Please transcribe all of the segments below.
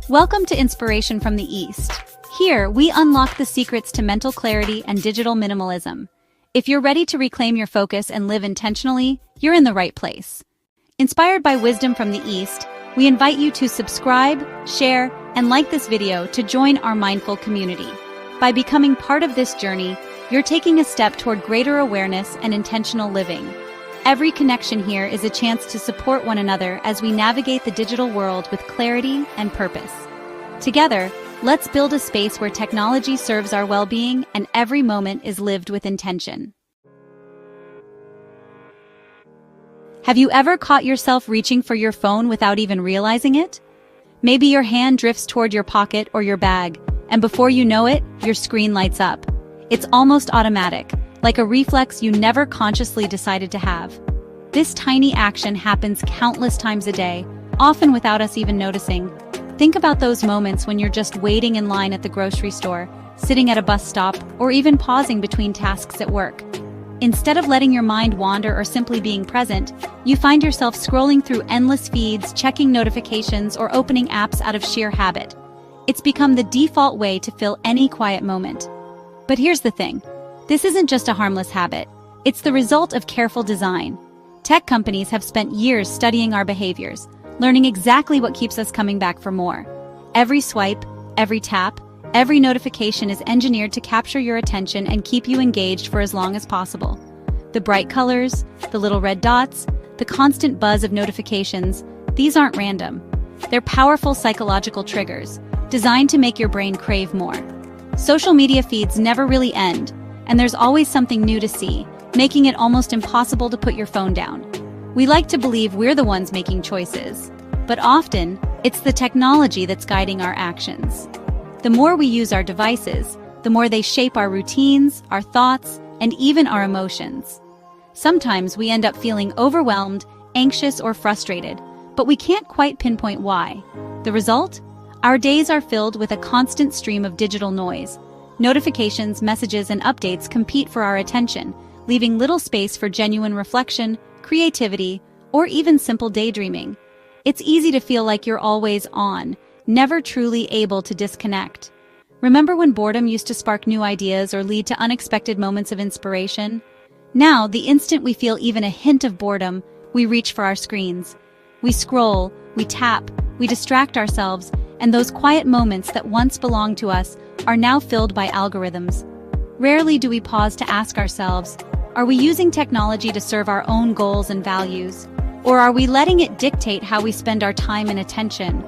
Welcome to Inspiration from the East. Here, we unlock the secrets to mental clarity and digital minimalism. If you're ready to reclaim your focus and live intentionally, you're in the right place. Inspired by wisdom from the East, we invite you to subscribe, share, and like this video to join our mindful community. By becoming part of this journey, you're taking a step toward greater awareness and intentional living. Every connection here is a chance to support one another as we navigate the digital world with clarity and purpose. Together, let's build a space where technology serves our well-being and every moment is lived with intention. Have you ever caught yourself reaching for your phone without even realizing it? Maybe your hand drifts toward your pocket or your bag, and before you know it, your screen lights up. It's almost automatic, like a reflex you never consciously decided to have. This tiny action happens countless times a day, often without us even noticing. Think about those moments when you're just waiting in line at the grocery store, sitting at a bus stop, or even pausing between tasks at work. Instead of letting your mind wander or simply being present, you find yourself scrolling through endless feeds, checking notifications, or opening apps out of sheer habit. It's become the default way to fill any quiet moment. But here's the thing. This isn't just a harmless habit. It's the result of careful design. Tech companies have spent years studying our behaviors, learning exactly what keeps us coming back for more. Every swipe, every tap, every notification is engineered to capture your attention and keep you engaged for as long as possible. The bright colors, the little red dots, the constant buzz of notifications, these aren't random. They're powerful psychological triggers, designed to make your brain crave more. Social media feeds never really end, and there's always something new to see, making it almost impossible to put your phone down. We like to believe we're the ones making choices, but often, it's the technology that's guiding our actions. The more we use our devices, the more they shape our routines, our thoughts, and even our emotions. Sometimes we end up feeling overwhelmed, anxious, or frustrated, but we can't quite pinpoint why. The result? Our days are filled with a constant stream of digital noise. Notifications, messages, and updates compete for our attention, leaving little space for genuine reflection, creativity, or even simple daydreaming. It's easy to feel like you're always on, never truly able to disconnect. Remember when boredom used to spark new ideas or lead to unexpected moments of inspiration? Now, the instant we feel even a hint of boredom, we reach for our screens. We scroll, we tap, we distract ourselves, and those quiet moments that once belonged to us are now filled by algorithms. Rarely do we pause to ask ourselves, are we using technology to serve our own goals and values? Or are we letting it dictate how we spend our time and attention?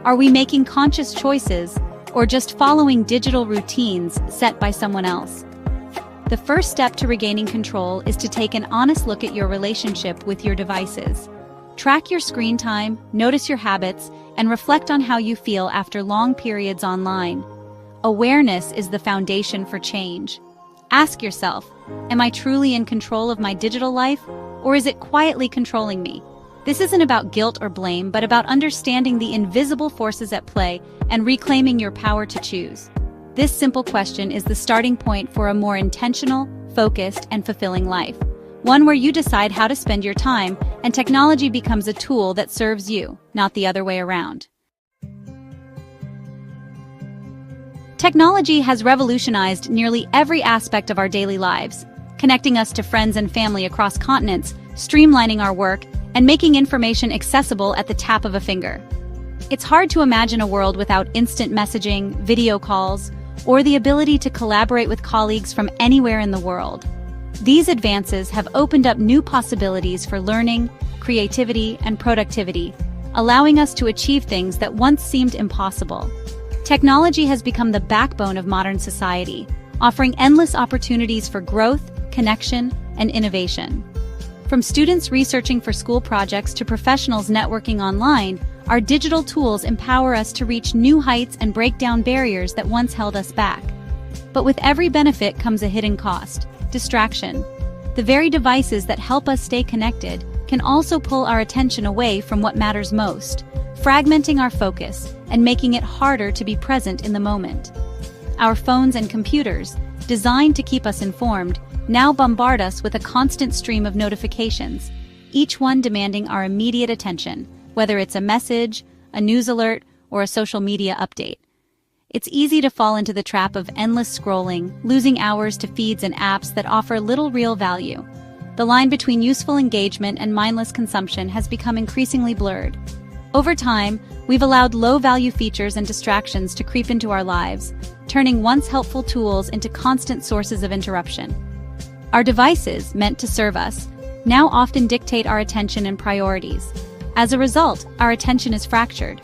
Are we making conscious choices, or just following digital routines set by someone else? The first step to regaining control is to take an honest look at your relationship with your devices. Track your screen time, notice your habits, and reflect on how you feel after long periods online. Awareness is the foundation for change. Ask yourself, am I truly in control of my digital life, or is it quietly controlling me? This isn't about guilt or blame, but about understanding the invisible forces at play and reclaiming your power to choose. This simple question is the starting point for a more intentional, focused, and fulfilling life. One where you decide how to spend your time, and technology becomes a tool that serves you, not the other way around. Technology has revolutionized nearly every aspect of our daily lives, connecting us to friends and family across continents, streamlining our work, and making information accessible at the tap of a finger. It's hard to imagine a world without instant messaging, video calls, or the ability to collaborate with colleagues from anywhere in the world. These advances have opened up new possibilities for learning, creativity, and productivity, allowing us to achieve things that once seemed impossible. Technology has become the backbone of modern society, offering endless opportunities for growth, connection, and innovation. From students researching for school projects to professionals networking online, our digital tools empower us to reach new heights and break down barriers that once held us back. But with every benefit comes a hidden cost: distraction. The very devices that help us stay connected can also pull our attention away from what matters most, fragmenting our focus and making it harder to be present in the moment. Our phones and computers, designed to keep us informed, now bombard us with a constant stream of notifications, each one demanding our immediate attention, whether it's a message, a news alert, or a social media update. It's easy to fall into the trap of endless scrolling, losing hours to feeds and apps that offer little real value. The line between useful engagement and mindless consumption has become increasingly blurred. Over time, we've allowed low-value features and distractions to creep into our lives, turning once helpful tools into constant sources of interruption. Our devices, meant to serve us, now often dictate our attention and priorities. As a result, our attention is fractured.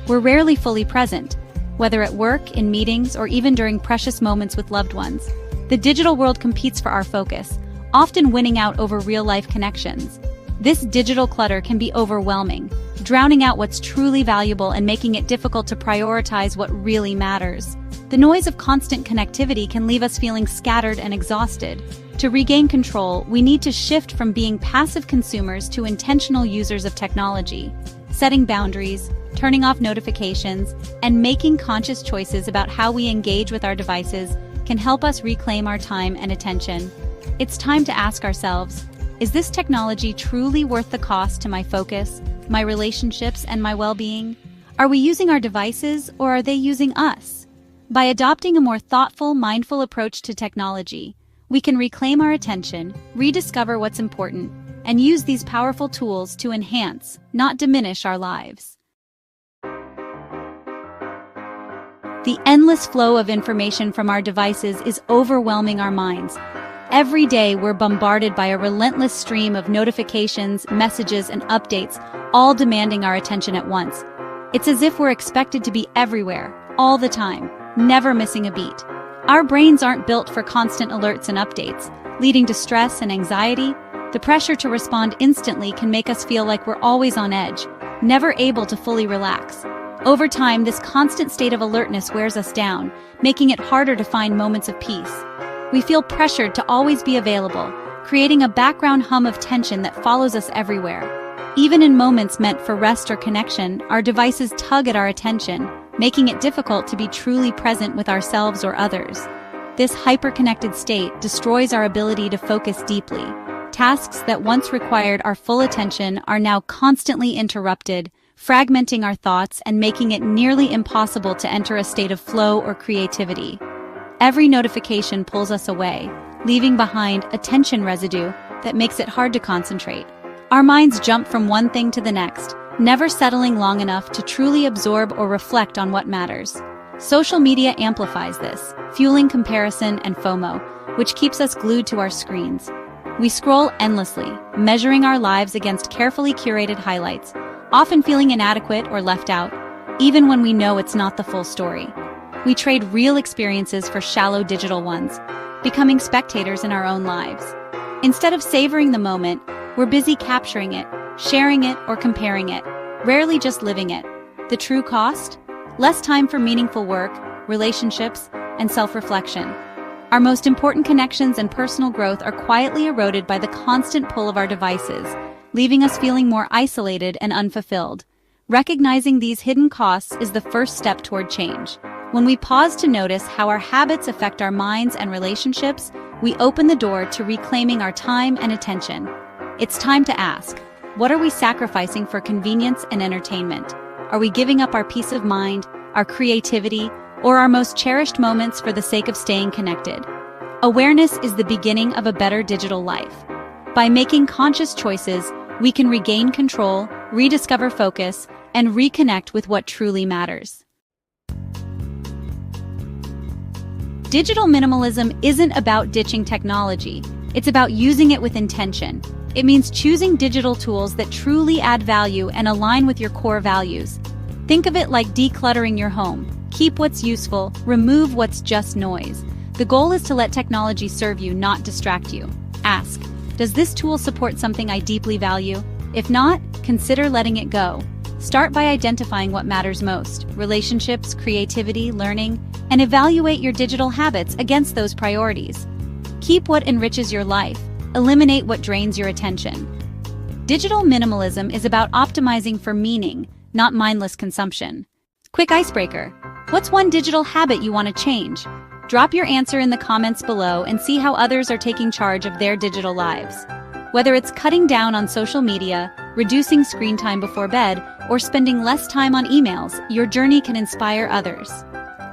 We're rarely fully present, whether at work, in meetings, or even during precious moments with loved ones. The digital world competes for our focus, often winning out over real-life connections. This digital clutter can be overwhelming, drowning out what's truly valuable and making it difficult to prioritize what really matters. The noise of constant connectivity can leave us feeling scattered and exhausted. To regain control, we need to shift from being passive consumers to intentional users of technology. Setting boundaries, turning off notifications, and making conscious choices about how we engage with our devices can help us reclaim our time and attention. It's time to ask ourselves, is this technology truly worth the cost to my focus, my relationships, and my well-being? Are we using our devices, or are they using us? By adopting a more thoughtful, mindful approach to technology, we can reclaim our attention, rediscover what's important, and use these powerful tools to enhance, not diminish our lives. The endless flow of information from our devices is overwhelming our minds. Every day, we're bombarded by a relentless stream of notifications, messages, and updates, all demanding our attention at once. It's as if we're expected to be everywhere, all the time, never missing a beat. Our brains aren't built for constant alerts and updates, leading to stress and anxiety. The pressure to respond instantly can make us feel like we're always on edge, never able to fully relax. Over time, this constant state of alertness wears us down, making it harder to find moments of peace. We feel pressured to always be available, creating a background hum of tension that follows us everywhere. Even in moments meant for rest or connection, our devices tug at our attention, making it difficult to be truly present with ourselves or others. This hyper-connected state destroys our ability to focus deeply. Tasks that once required our full attention are now constantly interrupted, fragmenting our thoughts and making it nearly impossible to enter a state of flow or creativity. Every notification pulls us away, leaving behind attention residue that makes it hard to concentrate. Our minds jump from one thing to the next, never settling long enough to truly absorb or reflect on what matters. Social media amplifies this, fueling comparison and FOMO, which keeps us glued to our screens. We scroll endlessly, measuring our lives against carefully curated highlights, often feeling inadequate or left out, even when we know it's not the full story. We trade real experiences for shallow digital ones, becoming spectators in our own lives. Instead of savoring the moment, we're busy capturing it, sharing it, or comparing it, rarely just living it. The true cost? Less time for meaningful work, relationships, and self-reflection. Our most important connections and personal growth are quietly eroded by the constant pull of our devices, leaving us feeling more isolated and unfulfilled. Recognizing these hidden costs is the first step toward change. When we pause to notice how our habits affect our minds and relationships, we open the door to reclaiming our time and attention. It's time to ask, what are we sacrificing for convenience and entertainment? Are we giving up our peace of mind, our creativity, or our most cherished moments for the sake of staying connected? Awareness is the beginning of a better digital life. By making conscious choices, we can regain control, rediscover focus, and reconnect with what truly matters. Digital minimalism isn't about ditching technology. It's about using it with intention. It means choosing digital tools that truly add value and align with your core values. Think of it like decluttering your home. Keep what's useful, remove what's just noise. The goal is to let technology serve you, not distract you. Ask, does this tool support something I deeply value? If not, consider letting it go. Start by identifying what matters most: relationships, creativity, learning, and evaluate your digital habits against those priorities. Keep what enriches your life. Eliminate what drains your attention. Digital minimalism is about optimizing for meaning, not mindless consumption. Quick icebreaker. What's one digital habit you want to change? Drop your answer in the comments below and see how others are taking charge of their digital lives. Whether it's cutting down on social media, reducing screen time before bed, or spending less time on emails, your journey can inspire others.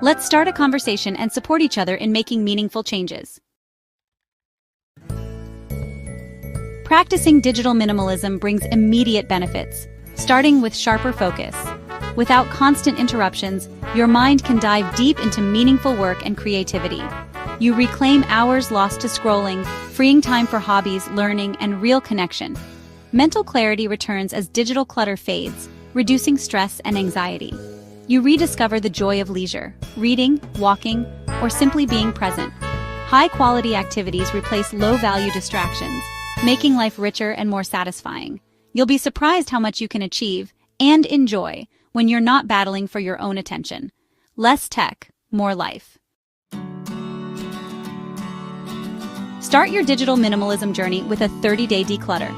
Let's start a conversation and support each other in making meaningful changes. Practicing digital minimalism brings immediate benefits, starting with sharper focus. Without constant interruptions, your mind can dive deep into meaningful work and creativity. You reclaim hours lost to scrolling, freeing time for hobbies, learning, and real connection. Mental clarity returns as digital clutter fades, reducing stress and anxiety. You rediscover the joy of leisure, reading, walking, or simply being present. High-quality activities replace low-value distractions, making life richer and more satisfying. You'll be surprised how much you can achieve and enjoy when you're not battling for your own attention. Less tech, more life. Start your digital minimalism journey with a 30-day declutter.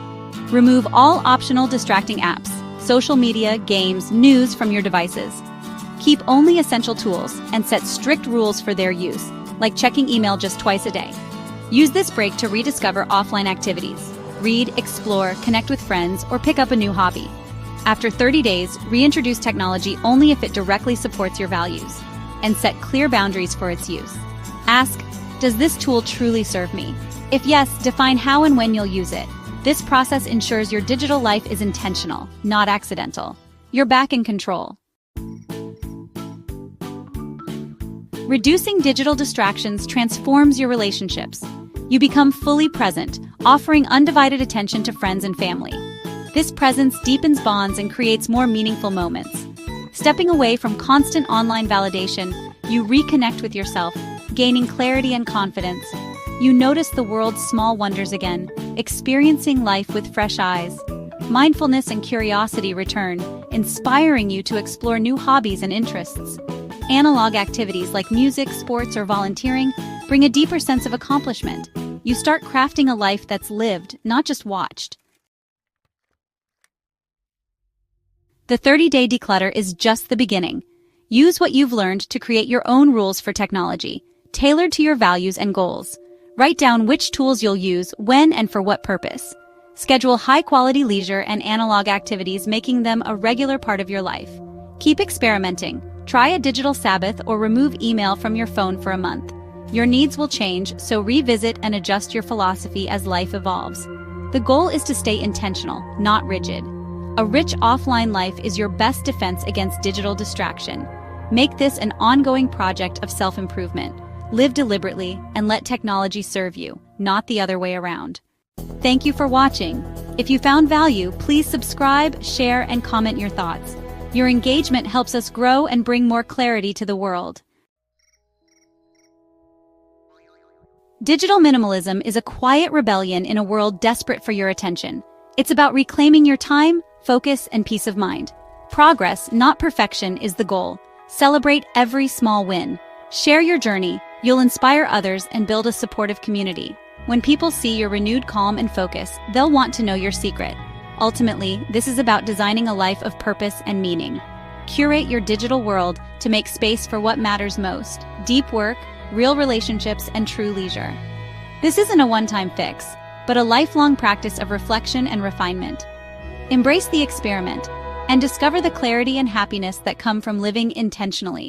Remove all optional distracting apps, social media, games, news from your devices. Keep only essential tools and set strict rules for their use, like checking email just twice a day. Use this break to rediscover offline activities. Read, explore, connect with friends, or pick up a new hobby. After 30 days, reintroduce technology only if it directly supports your values, and set clear boundaries for its use. Ask, does this tool truly serve me? If yes, define how and when you'll use it. This process ensures your digital life is intentional, not accidental. You're back in control. Reducing digital distractions transforms your relationships. You become fully present, offering undivided attention to friends and family. This presence deepens bonds and creates more meaningful moments. Stepping away from constant online validation, you reconnect with yourself, gaining clarity and confidence. You notice the world's small wonders again, experiencing life with fresh eyes. Mindfulness and curiosity return, inspiring you to explore new hobbies and interests. Analog activities like music, sports, or volunteering bring a deeper sense of accomplishment. You start crafting a life that's lived, not just watched. The 30-day declutter is just the beginning. Use what you've learned to create your own rules for technology, tailored to your values and goals. Write down which tools you'll use, when, and for what purpose. Schedule high-quality leisure and analog activities, making them a regular part of your life. Keep experimenting. Try a digital Sabbath or remove email from your phone for a month. Your needs will change, so revisit and adjust your philosophy as life evolves. The goal is to stay intentional, not rigid. A rich offline life is your best defense against digital distraction. Make this an ongoing project of self-improvement. Live deliberately and let technology serve you, not the other way around. Thank you for watching. If you found value, please subscribe, share, and comment your thoughts. Your engagement helps us grow and bring more clarity to the world. Digital minimalism is a quiet rebellion in a world desperate for your attention. It's about reclaiming your time, focus, and peace of mind. Progress, not perfection, is the goal. Celebrate every small win. Share your journey. You'll inspire others and build a supportive community. When people see your renewed calm and focus, they'll want to know your secret. Ultimately, this is about designing a life of purpose and meaning. Curate your digital world to make space for what matters most: deep work, real relationships, and true leisure. This isn't a one-time fix, but a lifelong practice of reflection and refinement. Embrace the experiment and discover the clarity and happiness that come from living intentionally.